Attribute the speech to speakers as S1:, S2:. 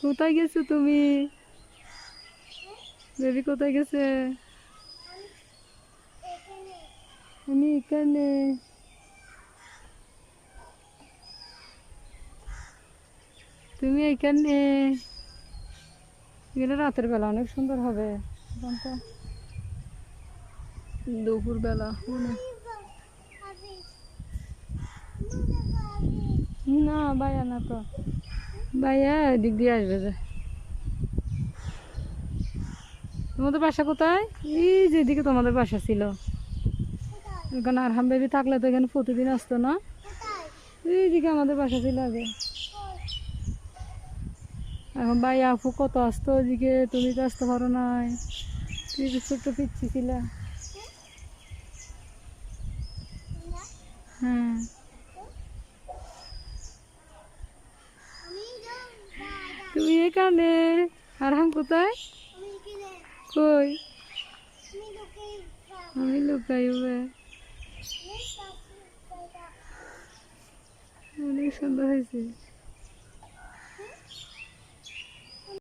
S1: কোথায় গেছো তুমি? বেবি কোথায় গেছে? আমি এখানে। তুমি এখানে গেলে রাতের বেলা অনেক সুন্দর হবে। এখন তো দুপুর বেলা না, ভাইয়া না তো, ভাইয়া এদিক দিয়ে আসবে যে। তোমাদের বাসা কোথায়? এই যেদিকে তোমাদের বাসা ছিল ওখানে আরহাম বেবি থাকলে তো এখানে প্রতিদিন আসতো না? এইদিকে আমাদের বাসা ছিল আগে। এখন ভাই আপু কত আসতো ওইদিকে, তুমি তো আসতে পারো নাই, তুমি তো ছোট্ট পিচ্ছি ছিল। হ্যাঁ, তুমি এখানে। আরহাম কোথায়? কই? আমি লুকাই অনেক সুন্দর হয়েছে।